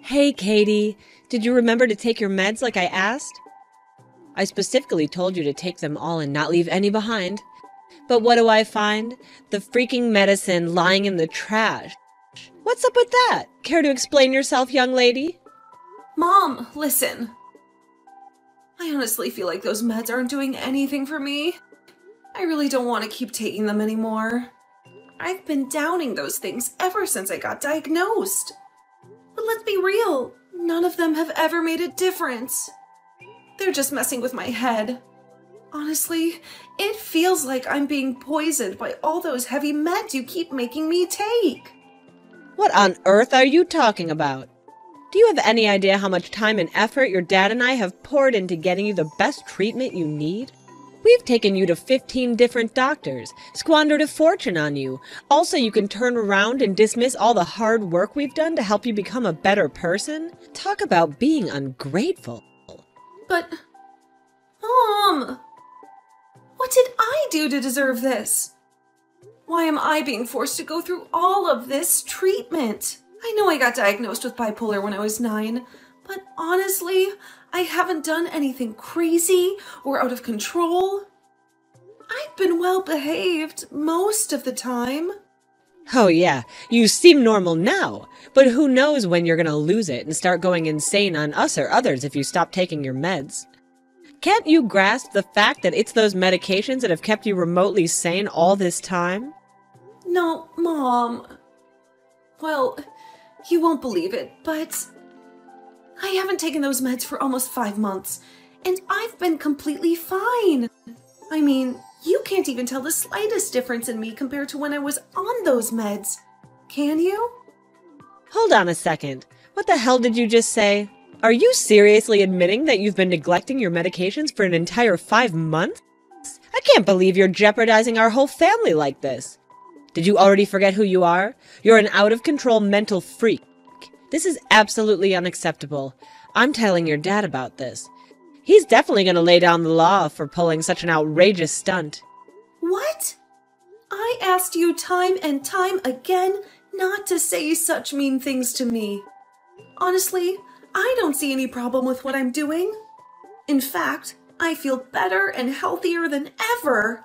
Hey, Katie, did you remember to take your meds like I asked? I specifically told you to take them all and not leave any behind. But what do I find? The freaking medicine lying in the trash. What's up with that? Care to explain yourself, young lady? Mom, listen. I honestly feel like those meds aren't doing anything for me. I really don't want to keep taking them anymore. I've been downing those things ever since I got diagnosed. But let's be real, none of them have ever made a difference. They're just messing with my head. Honestly, it feels like I'm being poisoned by all those heavy meds you keep making me take. What on earth are you talking about? Do you have any idea how much time and effort your dad and I have poured into getting you the best treatment you need? We've taken you to 15 different doctors, squandered a fortune on you. Also, you can turn around and dismiss all the hard work we've done to help you become a better person? Talk about being ungrateful. But, Mom, what did I do to deserve this? Why am I being forced to go through all of this treatment? I know I got diagnosed with bipolar when I was 9, but honestly, I haven't done anything crazy or out of control. I've been well behaved most of the time. Oh yeah, you seem normal now, but who knows when you're gonna lose it and start going insane on us or others if you stop taking your meds. Can't you grasp the fact that it's those medications that have kept you remotely sane all this time? No, Mom. Well, you won't believe it, but I haven't taken those meds for almost 5 months, and I've been completely fine. I mean, you can't even tell the slightest difference in me compared to when I was on those meds. Can you? Hold on a second. What the hell did you just say? Are you seriously admitting that you've been neglecting your medications for an entire 5 months? I can't believe you're jeopardizing our whole family like this. Did you already forget who you are? You're an out-of-control mental freak. This is absolutely unacceptable. I'm telling your dad about this. He's definitely going to lay down the law for pulling such an outrageous stunt. What? I asked you time and time again not to say such mean things to me. Honestly, I don't see any problem with what I'm doing. In fact, I feel better and healthier than ever.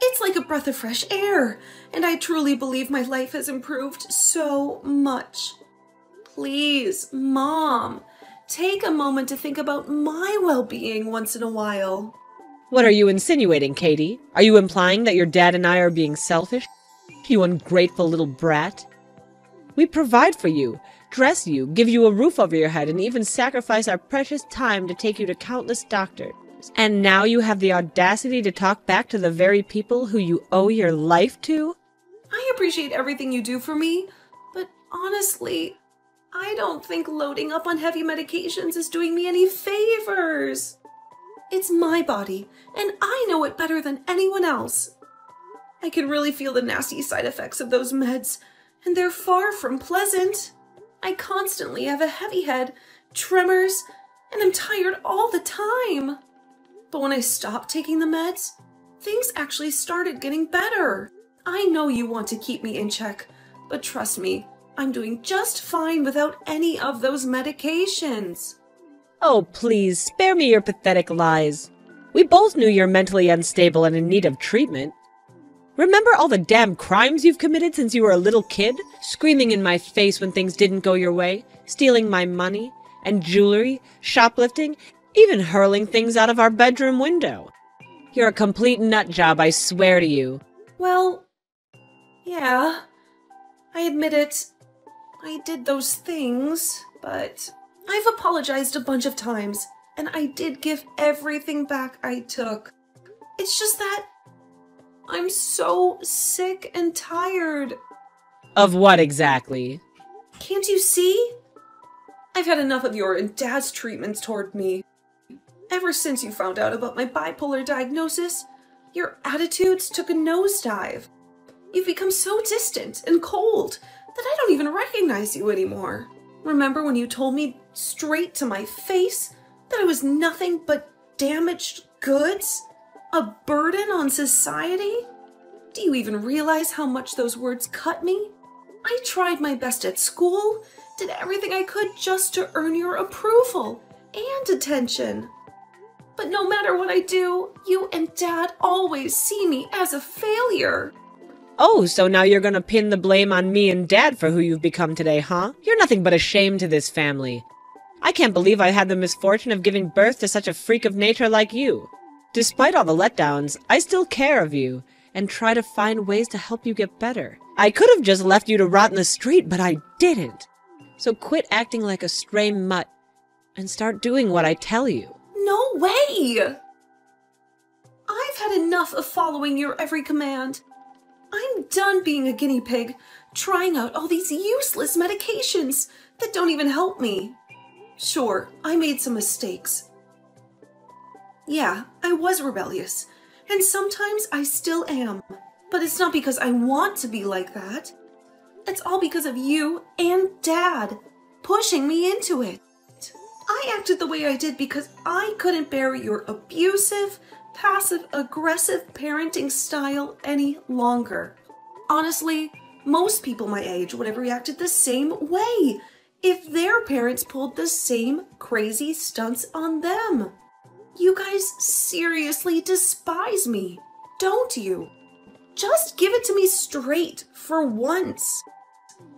It's like a breath of fresh air, and I truly believe my life has improved so much. Please, Mom, take a moment to think about my well-being once in a while. What are you insinuating, Katie? Are you implying that your dad and I are being selfish? You ungrateful little brat. We provide for you, dress you, give you a roof over your head, and even sacrifice our precious time to take you to countless doctors. And now you have the audacity to talk back to the very people who you owe your life to? I appreciate everything you do for me, but honestly, I don't think loading up on heavy medications is doing me any favors. It's my body, and I know it better than anyone else. I can really feel the nasty side effects of those meds, and they're far from pleasant. I constantly have a heavy head, tremors, and I'm tired all the time. But when I stopped taking the meds, things actually started getting better. I know you want to keep me in check, but trust me, I'm doing just fine without any of those medications. Oh, please, spare me your pathetic lies. We both knew you're mentally unstable and in need of treatment. Remember all the damn crimes you've committed since you were a little kid? Screaming in my face when things didn't go your way, stealing my money and jewelry, shoplifting, even hurling things out of our bedroom window. You're a complete nut job, I swear to you. Well, yeah, I admit it. I did those things, but I've apologized a bunch of times, and I did give everything back I took. It's just that I'm so sick and tired. Of what exactly? Can't you see? I've had enough of your and Dad's treatments toward me. Ever since you found out about my bipolar diagnosis, your attitudes took a nosedive. You've become so distant and cold that I don't even recognize you anymore. Remember when you told me straight to my face that I was nothing but damaged goods? A burden on society? Do you even realize how much those words cut me? I tried my best at school, did everything I could just to earn your approval and attention. But no matter what I do, you and Dad always see me as a failure. Oh, so now you're gonna pin the blame on me and Dad for who you've become today, huh? You're nothing but a shame to this family. I can't believe I had the misfortune of giving birth to such a freak of nature like you. Despite all the letdowns, I still care of you and try to find ways to help you get better. I could have just left you to rot in the street, but I didn't. So quit acting like a stray mutt and start doing what I tell you. No way! I've had enough of following your every command. I'm done being a guinea pig, trying out all these useless medications that don't even help me. Sure, I made some mistakes. Yeah, I was rebellious, and sometimes I still am. But it's not because I want to be like that. It's all because of you and Dad pushing me into it. I acted the way I did because I couldn't bear your abusive, passive-aggressive parenting style any longer. Honestly, most people my age would have reacted the same way if their parents pulled the same crazy stunts on them. You guys seriously despise me, don't you? Just give it to me straight for once.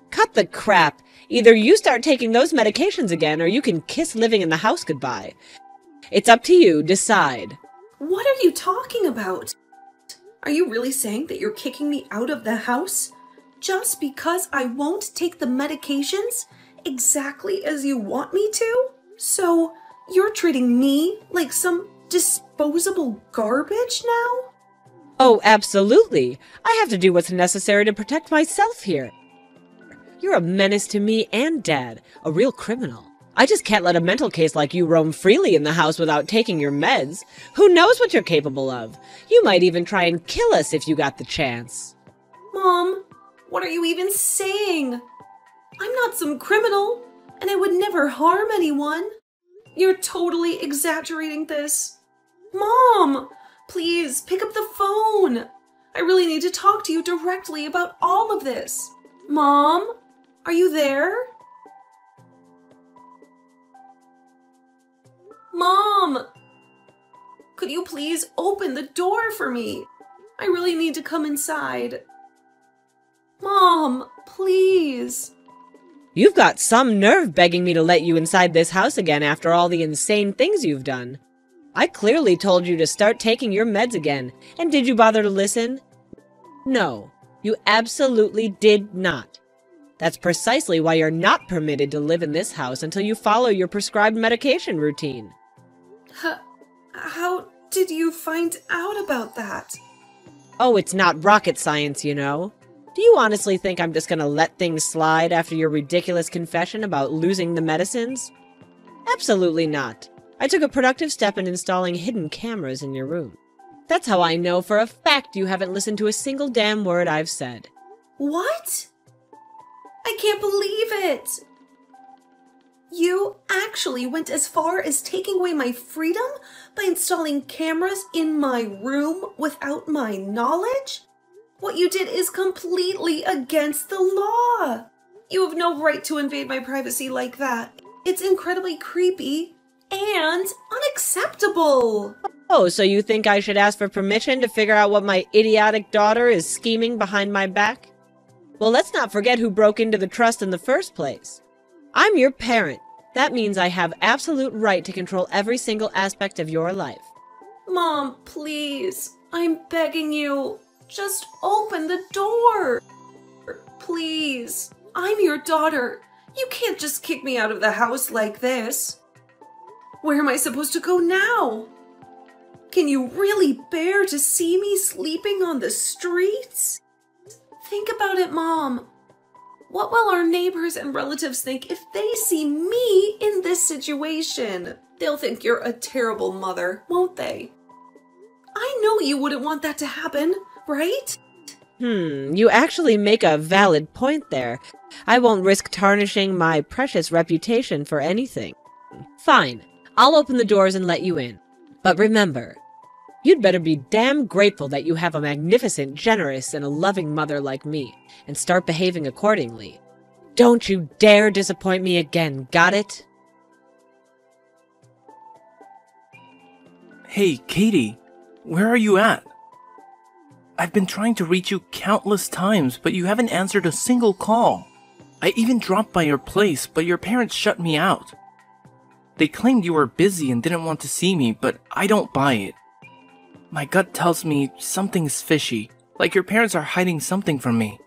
Cut the crap. Either you start taking those medications again, or you can kiss living in the house goodbye. It's up to you. Decide. What are you talking about? Are you really saying that you're kicking me out of the house just because I won't take the medications exactly as you want me to? So you're treating me like some disposable garbage now? Oh, absolutely. I have to do what's necessary to protect myself here. You're a menace to me and Dad, a real criminal. I just can't let a mental case like you roam freely in the house without taking your meds. Who knows what you're capable of? You might even try and kill us if you got the chance. Mom, what are you even saying? I'm not some criminal, and I would never harm anyone. You're totally exaggerating this. Mom, please pick up the phone. I really need to talk to you directly about all of this. Mom, are you there? Mom, could you please open the door for me? I really need to come inside. Mom, please. You've got some nerve begging me to let you inside this house again after all the insane things you've done. I clearly told you to start taking your meds again, and did you bother to listen? No, you absolutely did not. That's precisely why you're not permitted to live in this house until you follow your prescribed medication routine. How did you find out about that? Oh, it's not rocket science, you know. Do you honestly think I'm just gonna let things slide after your ridiculous confession about losing the medicines? Absolutely not. I took a productive step in installing hidden cameras in your room. That's how I know for a fact you haven't listened to a single damn word I've said. What? I can't believe it! You actually went as far as taking away my freedom by installing cameras in my room without my knowledge? What you did is completely against the law. You have no right to invade my privacy like that. It's incredibly creepy and unacceptable. Oh, so you think I should ask for permission to figure out what my idiotic daughter is scheming behind my back? Well, let's not forget who broke into the trust in the first place. I'm your parent. That means I have absolute right to control every single aspect of your life. Mom, please. I'm begging you. Just open the door. Please. I'm your daughter. You can't just kick me out of the house like this. Where am I supposed to go now? Can you really bear to see me sleeping on the streets? Think about it, Mom. What will our neighbors and relatives think if they see me in this situation? They'll think you're a terrible mother, won't they? I know you wouldn't want that to happen, right? You actually make a valid point there. I won't risk tarnishing my precious reputation for anything. Fine, I'll open the doors and let you in. But remember, you'd better be damn grateful that you have a magnificent, generous, and a loving mother like me, and start behaving accordingly. Don't you dare disappoint me again, got it? Hey, Katie, where are you at? I've been trying to reach you countless times, but you haven't answered a single call. I even dropped by your place, but your parents shut me out. They claimed you were busy and didn't want to see me, but I don't buy it. My gut tells me something's fishy, like your parents are hiding something from me.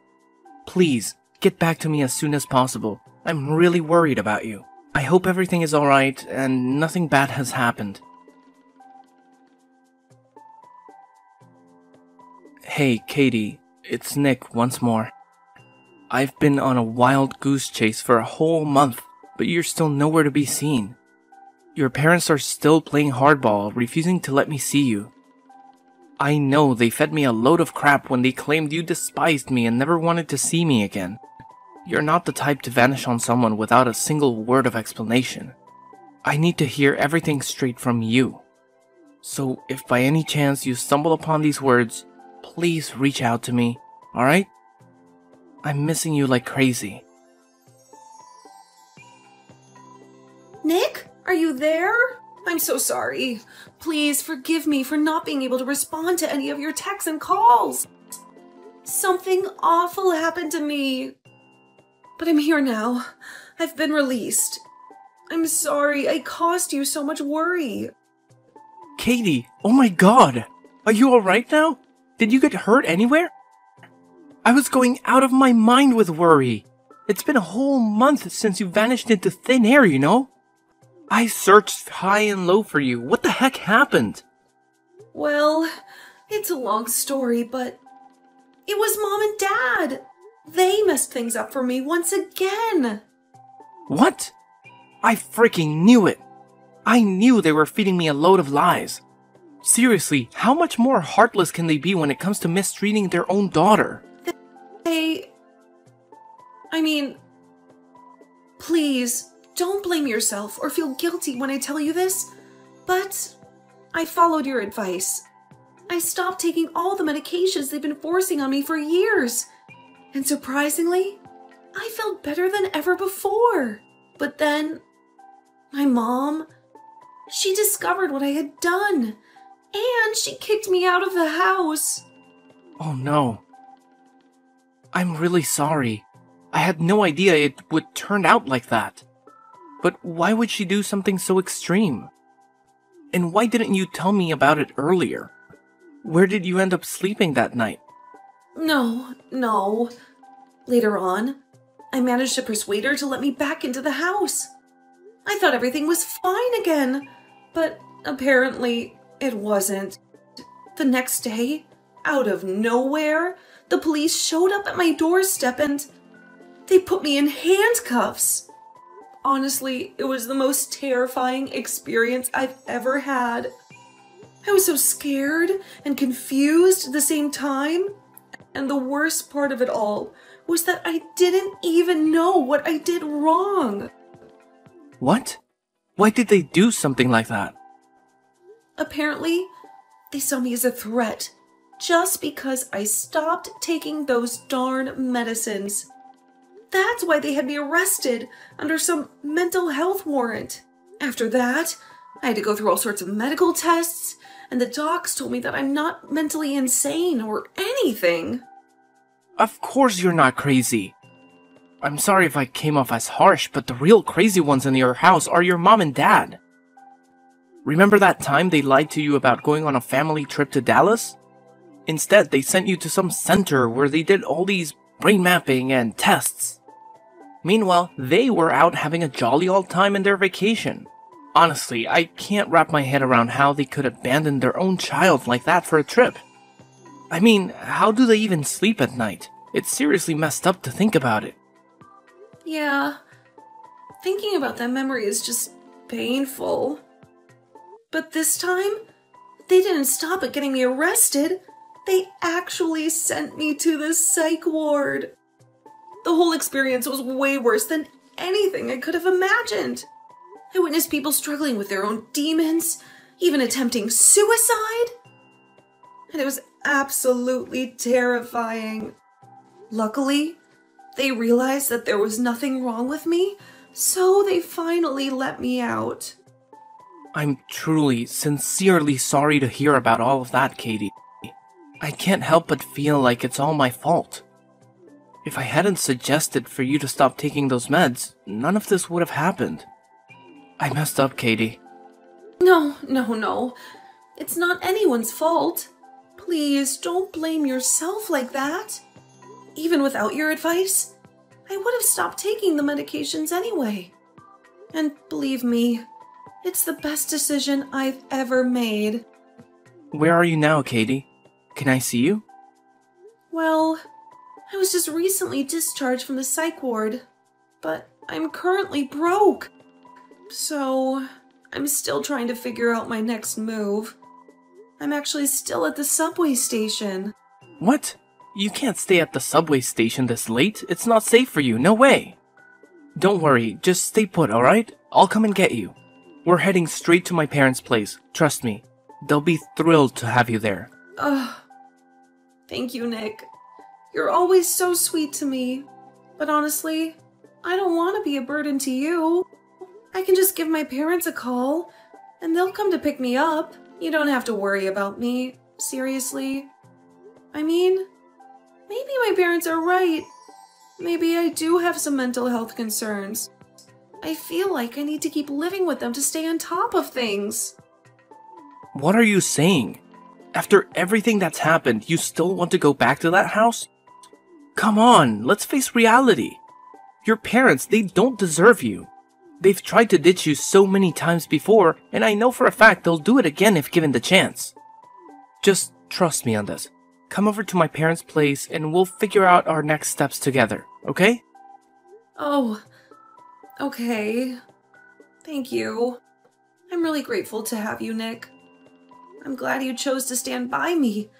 Please, get back to me as soon as possible. I'm really worried about you. I hope everything is alright and nothing bad has happened. Hey, Katie, it's Nick once more. I've been on a wild goose chase for a whole month, but you're still nowhere to be seen. Your parents are still playing hardball, refusing to let me see you. I know they fed me a load of crap when they claimed you despised me and never wanted to see me again. You're not the type to vanish on someone without a single word of explanation. I need to hear everything straight from you. So if by any chance you stumble upon these words, please reach out to me, alright? I'm missing you like crazy. Nick, are you there? I'm so sorry. Please forgive me for not being able to respond to any of your texts and calls. Something awful happened to me. But I'm here now. I've been released. I'm sorry I caused you so much worry. Katie, oh my god! Are you alright now? Did you get hurt anywhere? I was going out of my mind with worry. It's been a whole month since you vanished into thin air, you know? I searched high and low for you. What the heck happened? Well, it's a long story, but it was Mom and Dad. They messed things up for me once again. What? I freaking knew it. I knew they were feeding me a load of lies. Seriously, how much more heartless can they be when it comes to mistreating their own daughter? Please, don't blame yourself or feel guilty when I tell you this, but I followed your advice. I stopped taking all the medications they've been forcing on me for years, and surprisingly, I felt better than ever before. But then, my mom, she discovered what I had done, and she kicked me out of the house. Oh no. I'm really sorry. I had no idea it would turn out like that. But why would she do something so extreme? And why didn't you tell me about it earlier? Where did you end up sleeping that night? No. Later on, I managed to persuade her to let me back into the house. I thought everything was fine again, but apparently it wasn't. The next day, out of nowhere, the police showed up at my doorstep and they put me in handcuffs. Honestly, it was the most terrifying experience I've ever had. I was so scared and confused at the same time. And the worst part of it all was that I didn't even know what I did wrong. What? Why did they do something like that? Apparently, they saw me as a threat just because I stopped taking those darn medicines. That's why they had me arrested under some mental health warrant. After that, I had to go through all sorts of medical tests, and the docs told me that I'm not mentally insane or anything. Of course you're not crazy. I'm sorry if I came off as harsh, but the real crazy ones in your house are your mom and dad. Remember that time they lied to you about going on a family trip to Dallas? Instead, they sent you to some center where they did all these brain mapping and tests. Meanwhile, they were out having a jolly old time in their vacation. Honestly, I can't wrap my head around how they could abandon their own child like that for a trip. I mean, how do they even sleep at night? It's seriously messed up to think about it. Yeah, thinking about that memory is just painful. But this time, they didn't stop at getting me arrested. They actually sent me to the psych ward. The whole experience was way worse than anything I could have imagined. I witnessed people struggling with their own demons, even attempting suicide. And it was absolutely terrifying. Luckily, They realized that there was nothing wrong with me, so they finally let me out. I'm truly, sincerely sorry to hear about all of that, Katie. I can't help but feel like it's all my fault. If I hadn't suggested for you to stop taking those meds, none of this would have happened. I messed up, Katie. No. It's not anyone's fault. Please, don't blame yourself like that. Even without your advice, I would have stopped taking the medications anyway. And believe me, it's the best decision I've ever made. Where are you now, Katie? Can I see you? Well, I was just recently discharged from the psych ward, but I'm currently broke. So, I'm still trying to figure out my next move. I'm actually still at the subway station. What? You can't stay at the subway station this late. It's not safe for you. No way. Don't worry. Just stay put, alright? I'll come and get you. We're heading straight to my parents' place. Trust me. They'll be thrilled to have you there. Thank you, Nick. You're always so sweet to me. But honestly, I don't want to be a burden to you. I can just give my parents a call, and they'll come to pick me up. You don't have to worry about me. Seriously. I mean, maybe my parents are right. Maybe I do have some mental health concerns. I feel like I need to keep living with them to stay on top of things. What are you saying? After everything that's happened, you still want to go back to that house? Come on, let's face reality. Your parents, they don't deserve you. They've tried to ditch you so many times before, and I know for a fact they'll do it again if given the chance. Just trust me on this. Come over to my parents' place and we'll figure out our next steps together, okay? Oh, okay. Thank you. I'm really grateful to have you, Nick. I'm glad you chose to stand by me,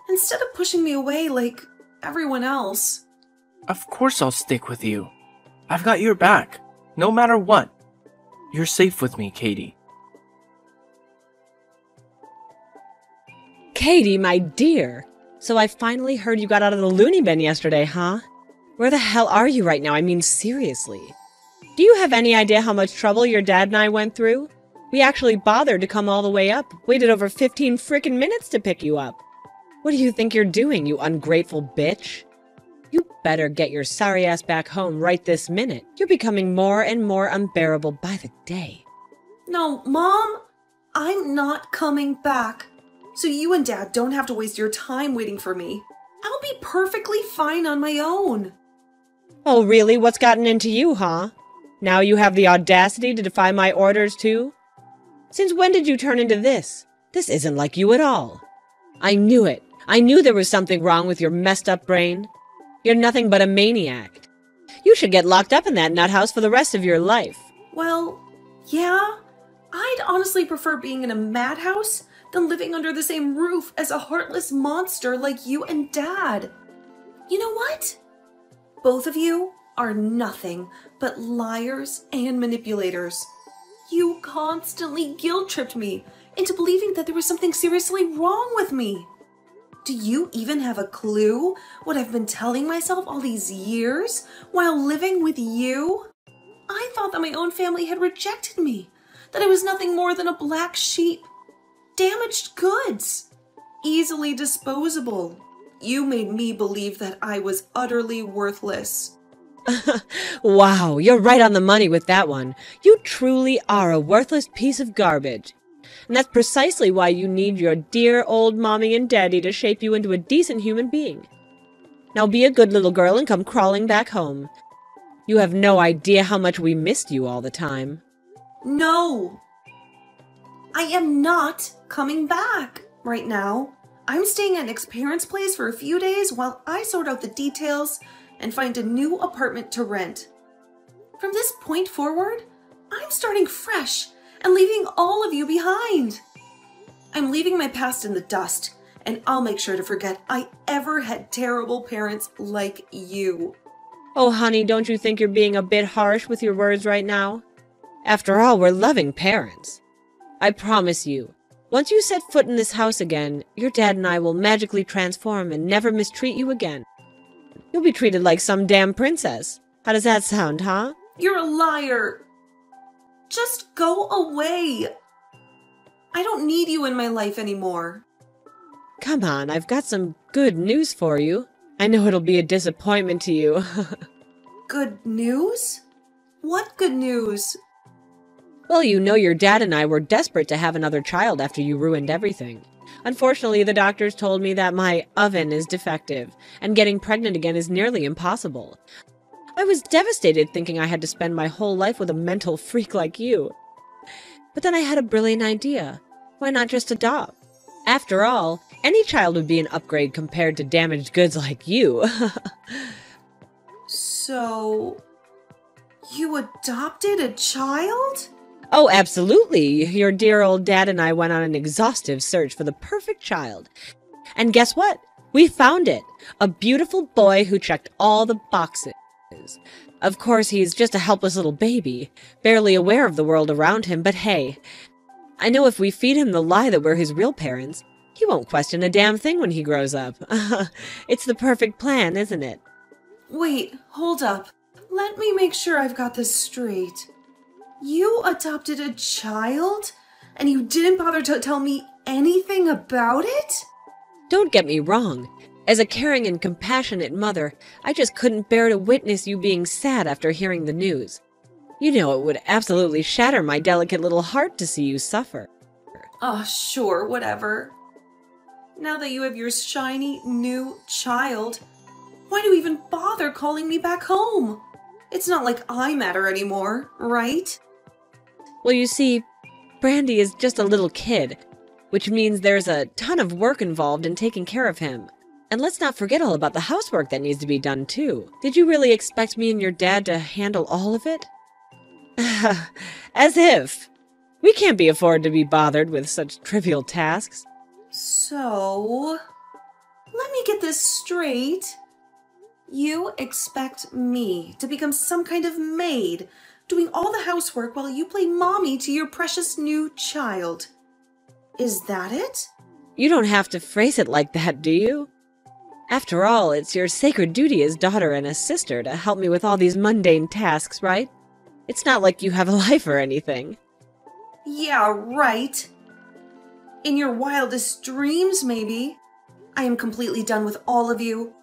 instead of pushing me away like everyone else. Of course I'll stick with you. I've got your back, no matter what. You're safe with me, Katie. Katie, my dear. So I finally heard you got out of the loony bin yesterday, huh? Where the hell are you right now? I mean, seriously. Do you have any idea how much trouble your dad and I went through? We actually bothered to come all the way up, waited over 15 frickin' minutes to pick you up. What do you think you're doing, you ungrateful bitch? You better get your sorry ass back home right this minute. You're becoming more and more unbearable by the day. No, Mom, I'm not coming back. So you and Dad don't have to waste your time waiting for me. I'll be perfectly fine on my own. Oh, really? What's gotten into you, huh? Now you have the audacity to defy my orders, too? Since when did you turn into this? This isn't like you at all. I knew it. I knew there was something wrong with your messed up brain. You're nothing but a maniac. You should get locked up in that nut house for the rest of your life. Well, yeah. I'd honestly prefer being in a madhouse than living under the same roof as a heartless monster like you and Dad. You know what? Both of you are nothing but liars and manipulators. You constantly guilt-tripped me into believing that there was something seriously wrong with me. Do you even have a clue what I've been telling myself all these years while living with you? I thought that my own family had rejected me, that I was nothing more than a black sheep, damaged goods, easily disposable. You made me believe that I was utterly worthless. Wow, you're right on the money with that one. You truly are a worthless piece of garbage. And that's precisely why you need your dear old mommy and daddy to shape you into a decent human being. Now be a good little girl and come crawling back home. You have no idea how much we missed you all the time. No! I am not coming back right now. I'm staying at Nick's parents' place for a few days while I sort out the details and find a new apartment to rent. From this point forward, I'm starting fresh and leaving all of you behind. I'm leaving my past in the dust, and I'll make sure to forget I ever had terrible parents like you. Oh, honey, don't you think you're being a bit harsh with your words right now? After all, we're loving parents. I promise you, once you set foot in this house again, your dad and I will magically transform and never mistreat you again. You'll be treated like some damn princess. How does that sound, huh? You're a liar. Just go away. I don't need you in my life anymore. Come on, I've got some good news for you. I know it'll be a disappointment to you. Good news? What good news? Well, you know your dad and I were desperate to have another child after you ruined everything. Unfortunately, the doctors told me that my oven is defective, and getting pregnant again is nearly impossible. I was devastated thinking I had to spend my whole life with a mental freak like you. But then I had a brilliant idea. Why not just adopt? After all, any child would be an upgrade compared to damaged goods like you. So, you adopted a child? Oh, absolutely. Your dear old dad and I went on an exhaustive search for the perfect child. And guess what? We found it. A beautiful boy who checked all the boxes. Of course, he's just a helpless little baby, barely aware of the world around him, but hey, I know if we feed him the lie that we're his real parents, he won't question a damn thing when he grows up. It's the perfect plan, isn't it? Wait, hold up. Let me make sure I've got this straight. You adopted a child, and you didn't bother to tell me anything about it? Don't get me wrong. As a caring and compassionate mother, I just couldn't bear to witness you being sad after hearing the news. You know it would absolutely shatter my delicate little heart to see you suffer. Oh, sure, whatever. Now that you have your shiny new child, why do you even bother calling me back home? It's not like I matter anymore, right? Well, you see, Brandy is just a little kid, which means there's a ton of work involved in taking care of him. And let's not forget all about the housework that needs to be done, too. Did you really expect me and your dad to handle all of it? As if. We can't be afforded to be bothered with such trivial tasks. So, let me get this straight. You expect me to become some kind of maid, doing all the housework while you play mommy to your precious new child. Is that it? You don't have to phrase it like that, do you? After all, it's your sacred duty as daughter and as sister to help me with all these mundane tasks, right? It's not like you have a life or anything. Yeah, right. In your wildest dreams, maybe. I am completely done with all of you.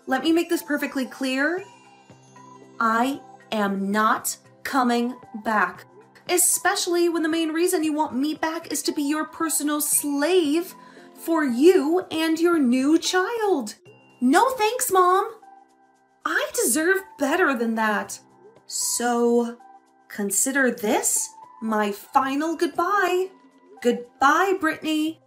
Let me make this perfectly clear. I am not coming back. Especially when the main reason you want me back is to be your personal slave for you and your new child. No thanks, Mom. I deserve better than that. So, consider this my final goodbye. Goodbye, Brittany.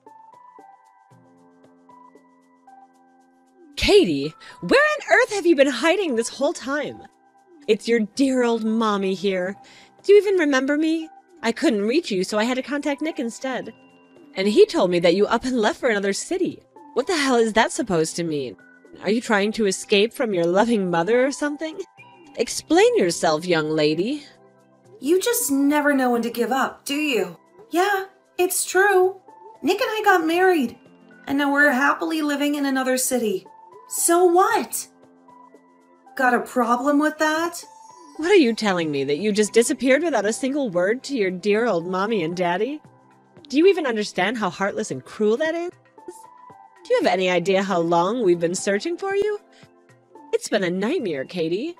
Katie, where on earth have you been hiding this whole time? It's your dear old mommy here. Do you even remember me? I couldn't reach you, so I had to contact Nick instead. And he told me that you up and left for another city. What the hell is that supposed to mean? Are you trying to escape from your loving mother or something? Explain yourself, young lady. You just never know when to give up, do you? Yeah, it's true. Nick and I got married, and now we're happily living in another city. So what? Got a problem with that? What are you telling me, that you just disappeared without a single word to your dear old mommy and daddy? Do you even understand how heartless and cruel that is? Do you have any idea how long we've been searching for you? It's been a nightmare, Katie.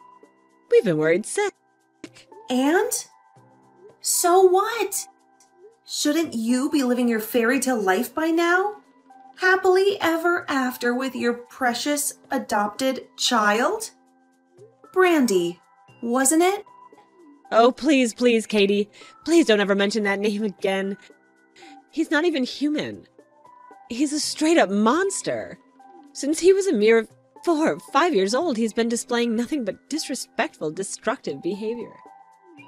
We've been worried sick. And? So what? Shouldn't you be living your fairy tale life by now? Happily ever after with your precious adopted child? Brandy, wasn't it? Oh, please, please, Katie. Please don't ever mention that name again. He's not even human. He's a straight-up monster. Since he was a mere 4 or 5 years old, he's been displaying nothing but disrespectful, destructive behavior.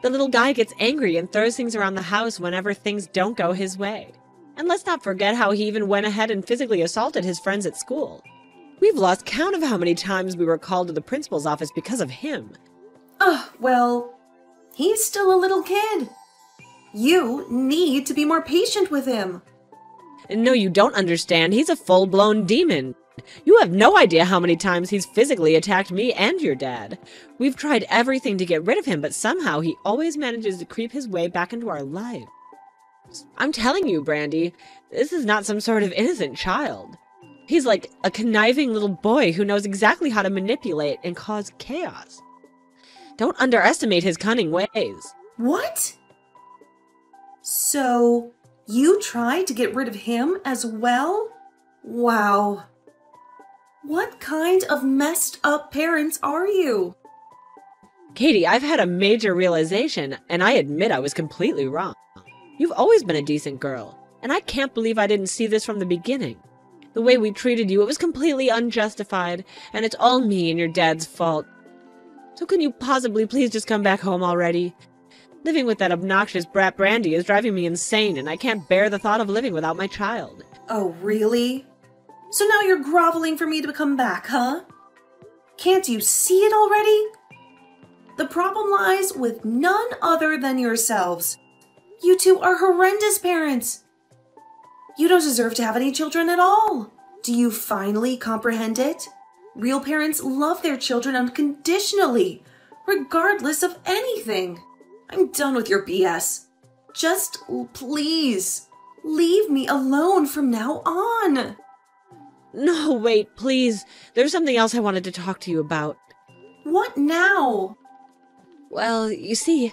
The little guy gets angry and throws things around the house whenever things don't go his way. And let's not forget how he even went ahead and physically assaulted his friends at school. We've lost count of how many times we were called to the principal's office because of him. Oh, well, he's still a little kid. You need to be more patient with him. No, you don't understand. He's a full-blown demon. You have no idea how many times he's physically attacked me and your dad. We've tried everything to get rid of him, but somehow he always manages to creep his way back into our lives. I'm telling you, Brandy, this is not some sort of innocent child. He's like a conniving little boy who knows exactly how to manipulate and cause chaos. Don't underestimate his cunning ways. What? So, you tried to get rid of him as well? Wow. What kind of messed up parents are you? Katie, I've had a major realization, and I admit I was completely wrong. You've always been a decent girl, and I can't believe I didn't see this from the beginning. The way we treated you, it was completely unjustified, and it's all me and your dad's fault. So can you possibly please just come back home already? Living with that obnoxious brat Brandy is driving me insane, and I can't bear the thought of living without my child. Oh, really? So now you're groveling for me to come back, huh? Can't you see it already? The problem lies with none other than yourselves. You two are horrendous parents. You don't deserve to have any children at all. Do you finally comprehend it? Real parents love their children unconditionally, regardless of anything. I'm done with your BS. Just please, leave me alone from now on. No, wait, please. There's something else I wanted to talk to you about. What now? Well, you see,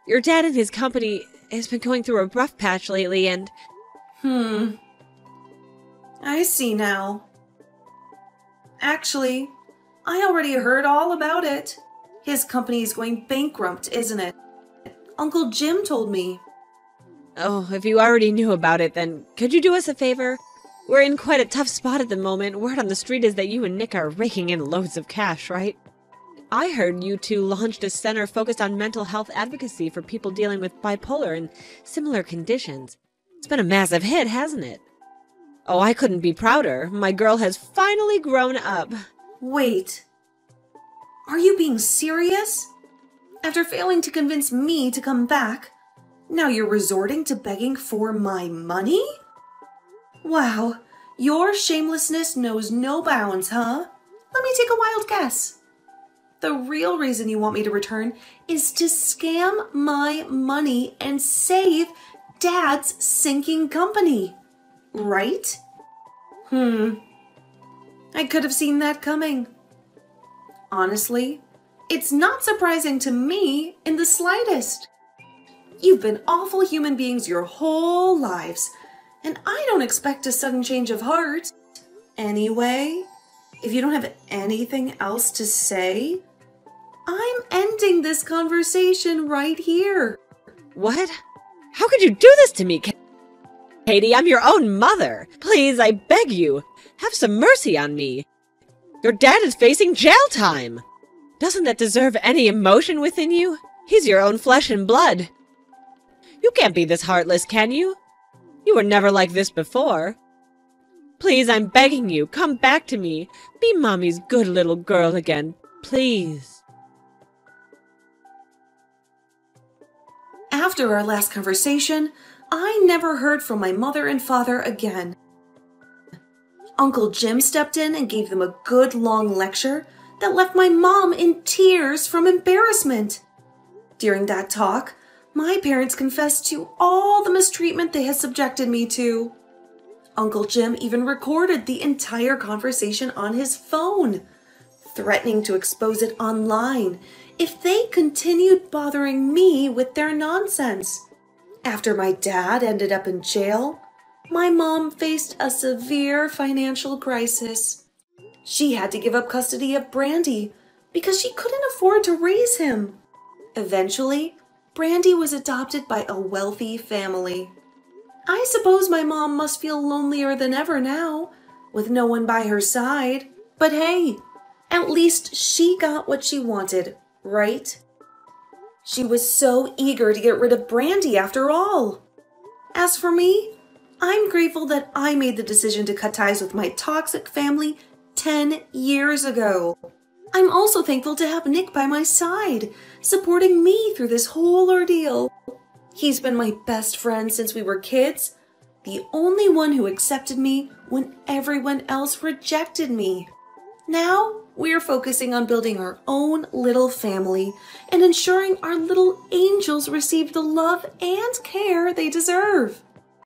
your dad and his company has been going through a rough patch lately, and... I see now. Actually, I already heard all about it. His company is going bankrupt, isn't it? Uncle Jim told me. Oh, if you already knew about it, then could you do us a favor? We're in quite a tough spot at the moment. Word on the street is that you and Nick are raking in loads of cash, right? I heard you two launched a center focused on mental health advocacy for people dealing with bipolar and similar conditions. It's been a massive hit, hasn't it? Oh, I couldn't be prouder. My girl has finally grown up. Wait. Are you being serious? After failing to convince me to come back, now you're resorting to begging for my money? Wow, your shamelessness knows no bounds, huh? Let me take a wild guess. The real reason you want me to return is to scam my money and save Dad's sinking company, right? I could have seen that coming. Honestly, it's not surprising to me in the slightest. You've been awful human beings your whole lives, and I don't expect a sudden change of heart. Anyway, if you don't have anything else to say, I'm ending this conversation right here. What? How could you do this to me, Katie? I'm your own mother. Please, I beg you, have some mercy on me. Your dad is facing jail time. Doesn't that deserve any emotion within you? He's your own flesh and blood. You can't be this heartless, can you? You were never like this before. Please, I'm begging you, come back to me. Be Mommy's good little girl again, please. After our last conversation, I never heard from my mother and father again. Uncle Jim stepped in and gave them a good long lecture that left my mom in tears from embarrassment. During that talk, my parents confessed to all the mistreatment they had subjected me to. Uncle Jim even recorded the entire conversation on his phone, threatening to expose it online if they continued bothering me with their nonsense. After my dad ended up in jail, my mom faced a severe financial crisis. She had to give up custody of Brandy because she couldn't afford to raise him. Eventually, Brandy was adopted by a wealthy family. I suppose my mom must feel lonelier than ever now, with no one by her side. But hey, at least she got what she wanted, right? She was so eager to get rid of Brandy after all. As for me, I'm grateful that I made the decision to cut ties with my toxic family 10 years ago. I'm also thankful to have Nick by my side, supporting me through this whole ordeal. He's been my best friend since we were kids, the only one who accepted me when everyone else rejected me. Now, we're focusing on building our own little family and ensuring our little angels receive the love and care they deserve.